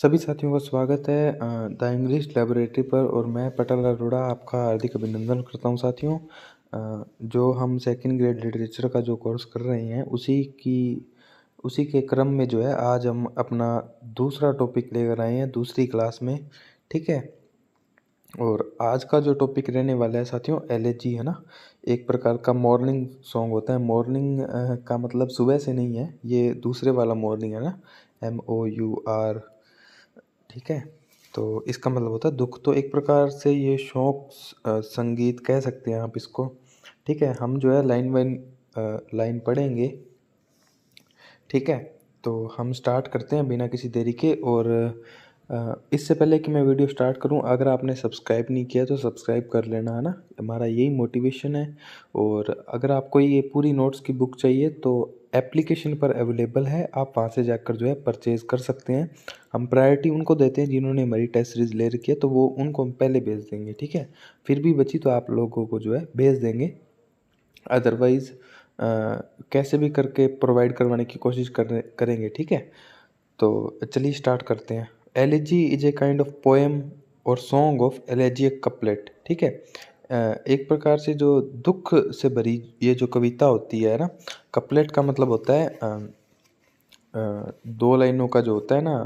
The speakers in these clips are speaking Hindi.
सभी साथियों का स्वागत है द इंग्लिश लैबोरेटरी पर। और मैं पटल अरोड़ा आपका हार्दिक अभिनंदन करता हूं साथियों। जो हम सेकंड ग्रेड लिटरेचर का जो कोर्स कर रहे हैं उसी के क्रम में जो है आज हम अपना दूसरा टॉपिक लेकर आए हैं दूसरी क्लास में। ठीक है। और आज का जो टॉपिक रहने वाला है साथियों एलेजी है ना। एक प्रकार का मॉर्निंग सॉन्ग होता है। मॉर्निंग का मतलब सुबह से नहीं है, ये दूसरे वाला मॉर्निंग है ना, MOUR। ठीक है। तो इसका मतलब होता है दुख। तो एक प्रकार से ये शोक संगीत कह सकते हैं आप इसको। ठीक है। हम जो है लाइन बाई लाइन पढ़ेंगे। ठीक है। तो हम स्टार्ट करते हैं बिना किसी देरी के। और इससे पहले कि मैं वीडियो स्टार्ट करूं, अगर आपने सब्सक्राइब नहीं किया तो सब्सक्राइब कर लेना है ना, हमारा यही मोटिवेशन है। और अगर आपको ये पूरी नोट्स की बुक चाहिए तो एप्लीकेशन पर अवेलेबल है, आप वहाँ से जाकर जो है परचेज़ कर सकते हैं। हम प्रायोरिटी उनको देते हैं जिन्होंने हमारी टेस्ट सीरीज ले रखी है, तो वो उनको हम पहले भेज देंगे। ठीक है। फिर भी बची तो आप लोगों को जो है भेज देंगे। अदरवाइज़ कैसे भी करके प्रोवाइड करवाने की कोशिश करेंगे। ठीक है। तो चलिए स्टार्ट करते हैं। Elegy is a kind of poem और सॉन्ग ऑफ एलेजियक कपलेट। ठीक है। एक प्रकार से जो दुख से भरी ये जो कविता होती है ना, कपलेट का मतलब होता है दो लाइनों का जो होता है ना,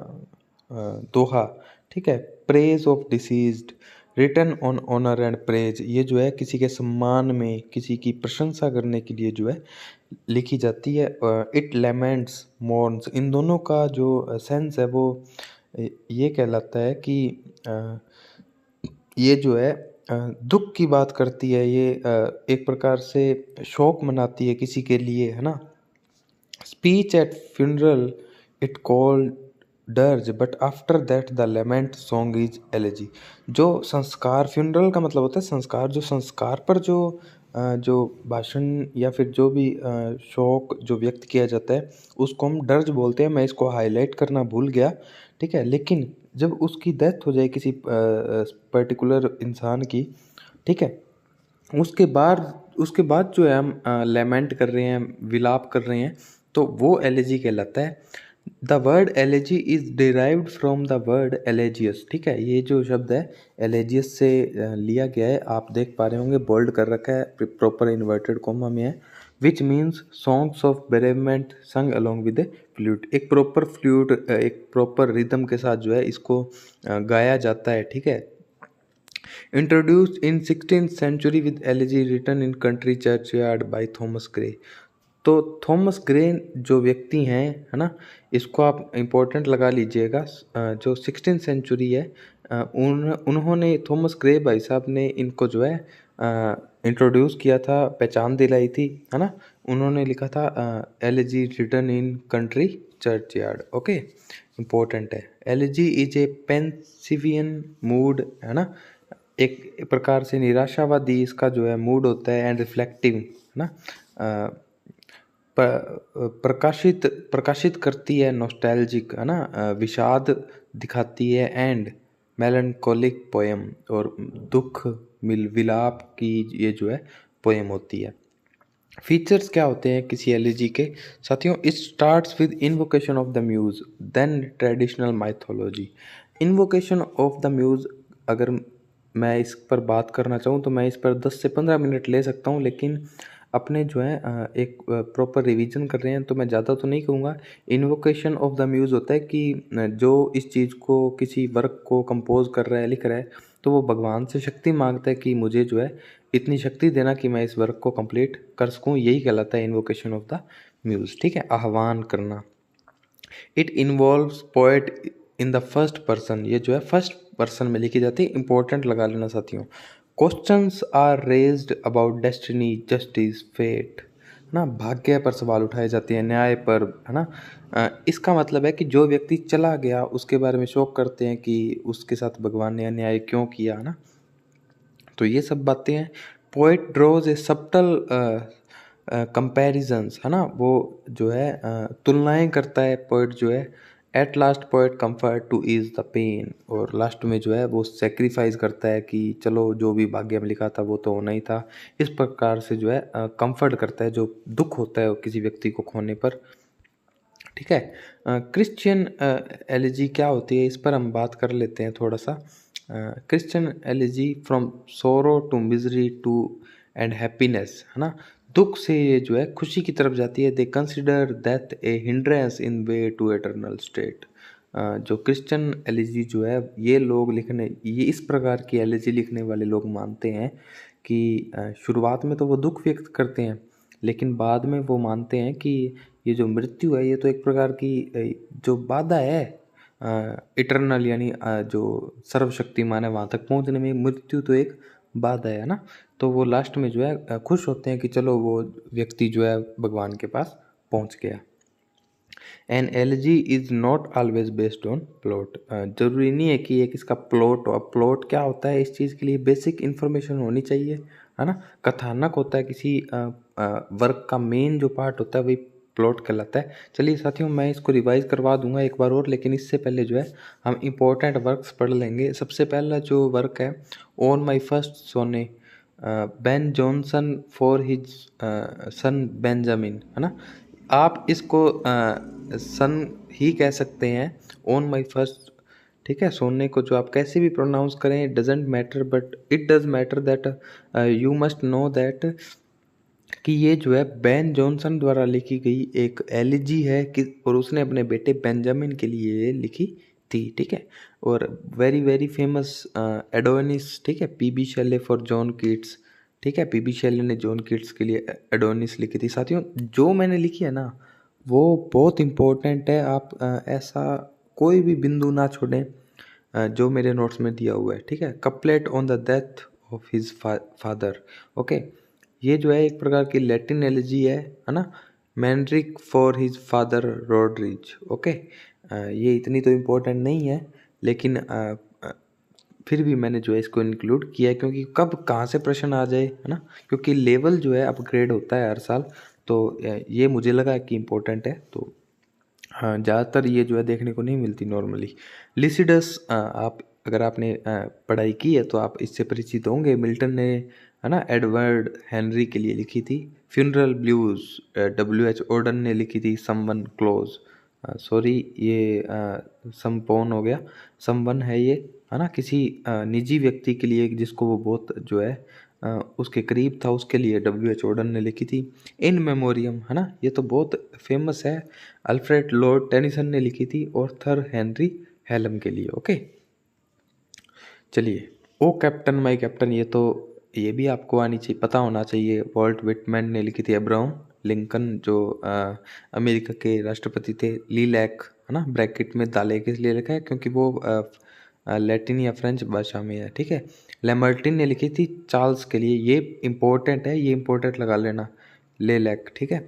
दोहा। ठीक है। Praise of deceased written on honour and praise, ये जो है किसी के सम्मान में, किसी की प्रशंसा करने के लिए जो है लिखी जाती है। इट लेमेंट्स मोर्न्स, इन दोनों का जो सेंस है वो ये कहलाता है कि ये जो है दुख की बात करती है। ये एक प्रकार से शोक मनाती है किसी के लिए, है ना। Speech at funeral it called dirge but after that the lament song is elegy. जो संस्कार, फ्यूनरल का मतलब होता है संस्कार, जो संस्कार पर जो भाषण या फिर जो भी शोक जो व्यक्त किया जाता है उसको हम डर्ज बोलते हैं। मैं इसको हाईलाइट करना भूल गया। ठीक है। लेकिन जब उसकी डेथ हो जाए किसी पर्टिकुलर इंसान की, ठीक है, उसके बाद जो है हम लेमेंट कर रहे हैं, विलाप कर रहे हैं, तो वो एलेजी कहलाता है। The word elegy is derived from the word elegeia. ठीक है। ये जो शब्द है एलेजियस से लिया गया है। आप देख पा रहे होंगे बोल्ड कर रखा है, प्रॉपर इन्वर्टेड कॉमा में है। Which means songs of bereavement sung along with flute. एक प्रॉपर फ्लूट, एक प्रॉपर रिदम के साथ जो है इसको गाया जाता है। ठीक है। Introduced in 16th century with elegy written in country churchyard by Thomas Gray। तो थॉमस ग्रे जो व्यक्ति हैं, है ना, इसको आप इम्पोर्टेंट लगा लीजिएगा। जो 16th सेंचुरी है, उन्होंने थॉमस ग्रे भाई साहब ने इनको जो है इंट्रोड्यूस किया था, पहचान दिलाई थी, है ना। उन्होंने लिखा था elegy written in country churchyard. Okay, important है। Elegy is a pensive in mood, है ना, एक प्रकार से निराशावादी इसका जो है मूड होता है। एंड रिफ्लेक्टिव, है ना, प्रकाशित करती है। नॉस्टैल्जिक, है ना, विषाद दिखाती है। एंड मेलनकोलिक पोएम, और दुख विलाप की ये जो है पोएम होती है। फीचर्स क्या होते हैं किसी एलिजी के साथियों? It starts with invocation of the muse, then traditional mythology. Invocation of the muse, अगर मैं इस पर बात करना चाहूँ तो मैं इस पर 10 से 15 मिनट ले सकता हूँ, लेकिन अपने जो है एक प्रॉपर रिवीजन कर रहे हैं तो मैं ज़्यादा तो नहीं कहूँगा। इन्वोकेशन ऑफ द म्यूज़ होता है कि जो इस चीज़ को, किसी वर्क को कंपोज कर रहा है, लिख रहा है, तो वो भगवान से शक्ति मांगता है कि मुझे जो है इतनी शक्ति देना कि मैं इस वर्क को कंप्लीट कर सकूँ। यही कहलाता है इन्वोकेशन ऑफ द म्यूज़। ठीक है। आह्वान करना। It involves poet in the first person, ये जो है फर्स्ट पर्सन में लिखी जाती है। इंपॉर्टेंट लगा लेना साथियों। Questions are raised about destiny, justice, fate, ना, भाग्य पर सवाल उठाए जाते हैं, न्याय पर, है ना। इसका मतलब है कि जो व्यक्ति चला गया उसके बारे में शोक करते हैं कि उसके साथ भगवान ने अन्याय क्यों किया, है ना। तो ये सब बातें हैं। Poet draws a subtle comparisons, है ना, वो जो है तुलनाएं करता है पोएट जो है। At last poet comfort to ease the pain, और लास्ट में जो है वो सेक्रीफाइस करता है कि चलो जो भी भाग्य में लिखा था वो तो होना ही था। इस प्रकार से जो है कंफर्ट करता है जो दुख होता है किसी व्यक्ति को खोने पर। ठीक है। क्रिश्चियन एलिजी क्या होती है, इस पर हम बात कर लेते हैं थोड़ा सा। Christian elegy from sorrow to misery to end happiness, है ना, दुख से ये जो है खुशी की तरफ जाती है। They consider that a hindrance in way to eternal state. जो क्रिश्चियन एलिजी जो है ये लोग लिखने, ये इस प्रकार की एलिजी लिखने वाले लोग मानते हैं कि शुरुआत में तो वो दुख व्यक्त करते हैं, लेकिन बाद में वो मानते हैं कि ये जो मृत्यु है ये तो एक प्रकार की जो बाधा है इटरनल, यानी जो सर्वशक्तिमान है वहाँ तक पहुँचने में मृत्यु तो एक बाधा है ना। तो वो लास्ट में जो है खुश होते हैं कि चलो वो व्यक्ति जो है भगवान के पास पहुँच गया। An elegy is not always based on plot. जरूरी नहीं है कि एक इसका प्लॉट, और प्लॉट क्या होता है, इस चीज़ के लिए बेसिक इन्फॉर्मेशन होनी चाहिए, है ना। कथानक होता है किसी वर्क का मेन जो पार्ट होता है वही प्लॉट कहलाता है। चलिए साथियों, मैं इसको रिवाइज करवा दूंगा एक बार और, लेकिन इससे पहले जो है हम इम्पोर्टेंट वर्क्स पढ़ लेंगे। सबसे पहला जो वर्क है, ऑन माई फर्स्ट सोने, Ben Jonson for his son Benjamin, है ना। आप इसको सन ही कह सकते हैं, ऑन माई फर्स्ट, ठीक है। सोने को जो आप कैसे भी प्रोनाउंस करें, it doesn't matter, but it does matter that you must know that कि ये जो है बेन जॉनसन द्वारा लिखी गई एक एलिजी है कि, और उसने अपने बेटे बेंजामिन के लिए ये लिखी थी, ठीक है। और वेरी वेरी फेमस एडोनिस, ठीक है, PB Shelley for John Keats, ठीक है। पीबी शेले ने जॉन कीट्स के लिए एडोनिस लिखी थी। साथियों, जो मैंने लिखी है ना वो बहुत इम्पोर्टेंट है, आप ऐसा कोई भी बिंदु ना छोड़ें जो मेरे नोट्स में दिया हुआ है, ठीक है। Couplet on the death of his father, okay. ये जो है एक प्रकार की लैटिन एलिजी है ना। मैनरिक फॉर हिज फादर रॉड्रिज, ओके। ये इतनी तो इम्पोर्टेंट नहीं है, लेकिन फिर भी मैंने जो है इसको इंक्लूड किया है, क्योंकि कब कहाँ से प्रश्न आ जाए, है ना, क्योंकि लेवल जो है अपग्रेड होता है हर साल। तो ये मुझे लगा कि इम्पोर्टेंट है, तो हाँ, ज़्यादातर ये जो है देखने को नहीं मिलती नॉर्मली। लिसिडस, आप अगर आपने पढ़ाई की है तो आप इससे परिचित होंगे। मिल्टन ने, है ना, एडवर्ड हेनरी के लिए लिखी थी। Funeral blues, W.H. ऑर्डन ने लिखी थी। समवन क्लोज, सॉरी ये समपोन हो गया, समवन है ये, है ना, किसी निजी व्यक्ति के लिए जिसको वो बहुत जो है उसके करीब था, उसके लिए W.H. ऑर्डन ने लिखी थी। इन मेमोरियम, है ना, ये तो बहुत फेमस है, अल्फ्रेड लॉर्ड टेनिसन ने लिखी थी, ऑर्थर हेनरी हेलम के लिए, ओके। चलिए, ओ कैप्टन माय कैप्टन, ये भी आपको आनी चाहिए, पता होना चाहिए। वॉल्ट विटमैन ने लिखी थी। अब्राहम लिंकन जो अमेरिका के राष्ट्रपति थे। लीलैक, है ना, ब्रैकेट में दालेक इसलिए लिखा है क्योंकि वो लैटिन या फ्रेंच भाषा में है, ठीक है। लेमर्टिन ने लिखी थी चार्ल्स के लिए, ये इम्पोर्टेंट है, ये इम्पोर्टेंट लगा लेना, लेलैक, ठीक है।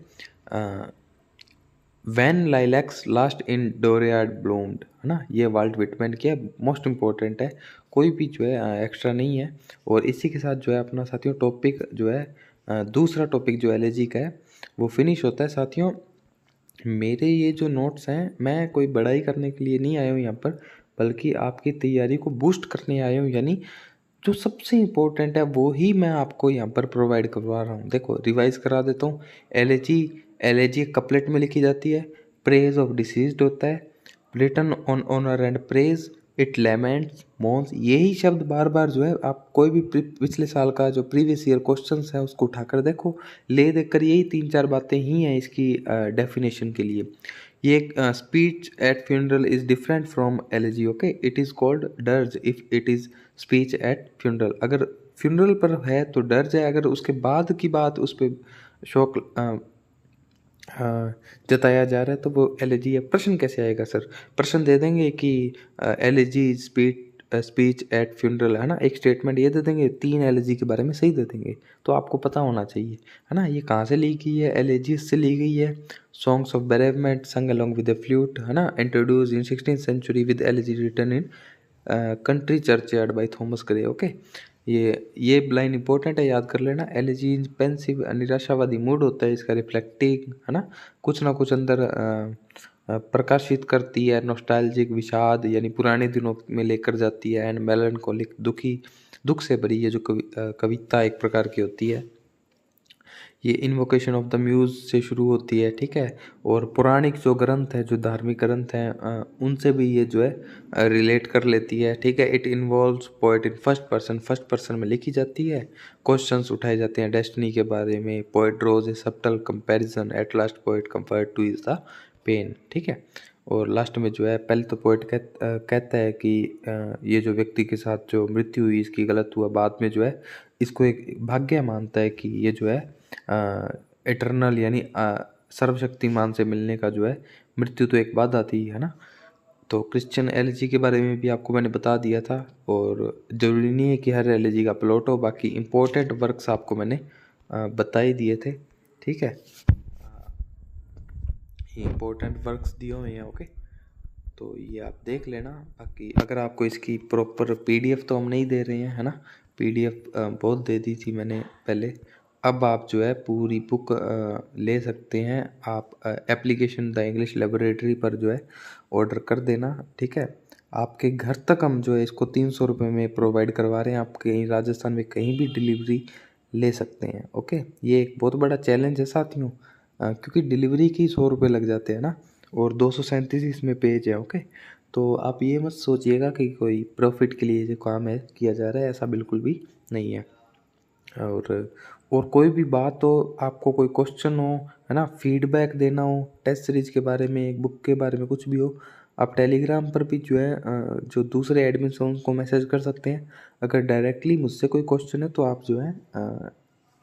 वैन लाइलैक्स लास्ट इन डोरयार्ड ब्लूम्ड, है ना, ये वाल्ट विटमैन की है, मोस्ट इम्पोर्टेंट है, कोई भी जो है एक्स्ट्रा नहीं है। और इसी के साथ जो है अपना साथियों टॉपिक जो है दूसरा टॉपिक जो एलर्जी का है वो फिनिश होता है। साथियों, मेरे ये जो नोट्स हैं, मैं कोई बड़ाई करने के लिए नहीं आया हूँ यहाँ पर, बल्कि आपकी तैयारी को बूस्ट करने आया हूँ, यानी जो सबसे इम्पोर्टेंट है वो ही मैं आपको यहाँ पर प्रोवाइड करवा रहा हूँ। देखो, रिवाइज करा देता हूँ। एलेजी, एलेजी कपलेट में लिखी जाती है। प्रेज ऑफ डिसीज्ड होता है। Written on honour and praise, it laments mourns. यही शब्द बार बार जो है आप कोई भी पिछले साल का जो प्रीवियस ईयर क्वेश्चंस है उसको उठाकर देखो, ले देखकर यही 3-4 बातें ही हैं इसकी डेफिनेशन के लिए। ये speech at funeral is different from elegy, okay. It is called dirge if it is speech at funeral. अगर फ्यूनरल पर है तो डर्ज है, अगर उसके बाद की बात उस पर शौक जताया जा रहा है तो वो एलर्जी है। प्रश्न कैसे आएगा सर? प्रश्न दे देंगे कि एलर्जी स्पीच एट फ्यूनरल, है ना, एक स्टेटमेंट ये दे देंगे, 3 एलर्जी के बारे में सही दे देंगे, तो आपको पता होना चाहिए, है ना। ये कहाँ से ली गई है? एलर्जी से ली गई है। Songs of bereavement sung along with the flute, है ना, introduce in 16th century with elegy written in country churchyard by Thomas Gray, okay. ये लाइन इंपॉर्टेंट है, याद कर लेना। एलर्जी पेंसिव, निराशावादी मूड होता है इसका, रिफ्लेक्टिंग, है ना कुछ अंदर प्रकाशित करती है। नॉस्टैल्जिक, विषाद यानी पुराने दिनों में लेकर जाती है। एंड मेलनकोलिक, दुख से भरी ये जो कविता एक प्रकार की होती है। ये इन्वोकेशन ऑफ द म्यूज़ से शुरू होती है, ठीक है। और पौराणिक जो ग्रंथ है, जो धार्मिक ग्रंथ हैं, उनसे भी ये जो है रिलेट कर लेती है, ठीक है। It involves poet in first person में लिखी जाती है। क्वेश्चंस उठाए जाते हैं डेस्टिनी के बारे में। Poet draws a subtle comparison, at last poet comfort to ease the pain, ठीक है। और लास्ट में जो है पहले तो पोएट कहता है कि ये जो व्यक्ति के साथ जो मृत्यु हुई इसकी गलत हुआ, बाद में जो है इसको एक भाग्य मानता है कि ये जो है इटर्नल यानी सर्वशक्तिमान से मिलने का जो है, मृत्यु तो एक बाधा थी, है ना। तो क्रिश्चियन एलिजी के बारे में भी आपको मैंने बता दिया था। और ज़रूरी नहीं है कि हर एलिजी का प्लॉट हो, बाकी इम्पोर्टेंट वर्क्स आपको मैंने बता ही दिए थे, ठीक है। इम्पोर्टेंट वर्क्स दिए हुए हैं, ओके। तो ये आप देख लेना। बाकी अगर आपको इसकी प्रॉपर पीडीएफ तो हम नहीं दे रहे हैं, है ना। पीडीएफ बहुत दे दी थी मैंने पहले। अब आप जो है पूरी बुक ले सकते हैं। आप एप्लीकेशन द इंग्लिश लेबोरेटरी पर जो है ऑर्डर कर देना, ठीक है। आपके घर तक हम जो है इसको 300 रुपये में प्रोवाइड करवा रहे हैं। आप कहीं राजस्थान में कहीं भी डिलीवरी ले सकते हैं, ओके। ये एक बहुत बड़ा चैलेंज है साथियों, क्योंकि डिलीवरी की 100 रुपये लग जाते हैं ना, और 237 इसमें पेज है, ओके। तो आप ये मत सोचिएगा कि कोई प्रॉफिट के लिए जो काम है किया जा रहा है, ऐसा बिल्कुल भी नहीं है। और कोई भी बात हो, आपको कोई क्वेश्चन हो, है ना, फीडबैक देना हो टेस्ट सीरीज के बारे में, एक बुक के बारे में, कुछ भी हो, आप टेलीग्राम पर भी जो है जो दूसरे एडमिन्स हैं उनको मैसेज कर सकते हैं। अगर डायरेक्टली मुझसे कोई क्वेश्चन है तो आप जो है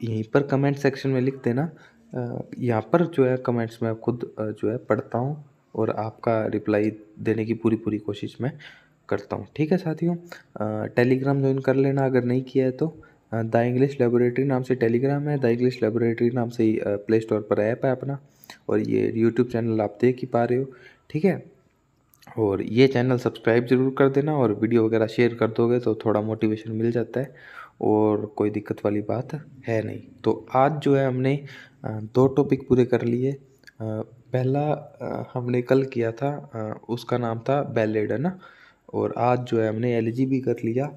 यहीं पर कमेंट सेक्शन में लिख देना। यहाँ पर जो है कमेंट्स में खुद जो है पढ़ता हूँ और आपका रिप्लाई देने की पूरी कोशिश मैं करता हूँ, ठीक है साथियों। टेलीग्राम ज्वाइन कर लेना अगर नहीं किया है तो। द इंग्लिश लेबोरेटरी नाम से टेलीग्राम है, द इंग्लिश लेबोरेटरी नाम से ही प्ले स्टोर पर ऐप है अपना, और ये यूट्यूब चैनल आप देख ही पा रहे हो, ठीक है। और ये चैनल सब्सक्राइब ज़रूर कर देना, और वीडियो वगैरह शेयर कर दोगे तो थोड़ा मोटिवेशन मिल जाता है, और कोई दिक्कत वाली बात है नहीं। तो आज जो है हमने 2 टॉपिक पूरे कर लिए। पहला हमने कल किया था, उसका नाम था बैलेड, है ना। और आज जो है हमने एलजी भी कर लिया।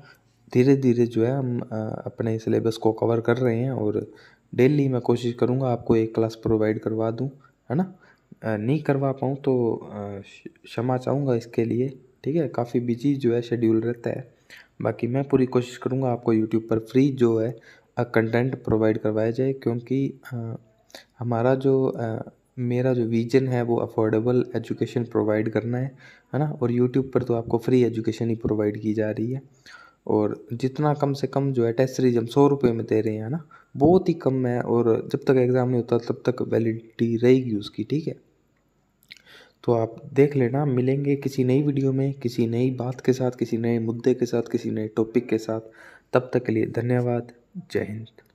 धीरे धीरे जो है हम अपने सिलेबस को कवर कर रहे हैं, और डेली मैं कोशिश करूँगा आपको एक क्लास प्रोवाइड करवा दूँ, है ना। नहीं करवा पाऊँ तो क्षमा चाहूँगा इसके लिए, ठीक है। काफ़ी बिजी जो है शेड्यूल रहता है। बाकी मैं पूरी कोशिश करूँगा आपको यूट्यूब पर फ्री जो है कंटेंट प्रोवाइड करवाया जाए, क्योंकि हमारा जो मेरा जो विजन है वो अफोर्डेबल एजुकेशन प्रोवाइड करना है ना। और यूट्यूब पर तो आपको फ्री एजुकेशन ही प्रोवाइड की जा रही है, और जितना कम से कम जो है टेस्ट सीरीज हम 100 रुपये में दे रहे हैं, है ना, बहुत ही कम है। और जब तक एग्ज़ाम नहीं होता तब तक वैलिडिटी रहेगी उसकी, ठीक है। तो आप देख लेना, मिलेंगे किसी नई वीडियो में, किसी नई बात के साथ, किसी नए मुद्दे के साथ, किसी नए टॉपिक के साथ। तब तक के लिए धन्यवाद। जय हिंद।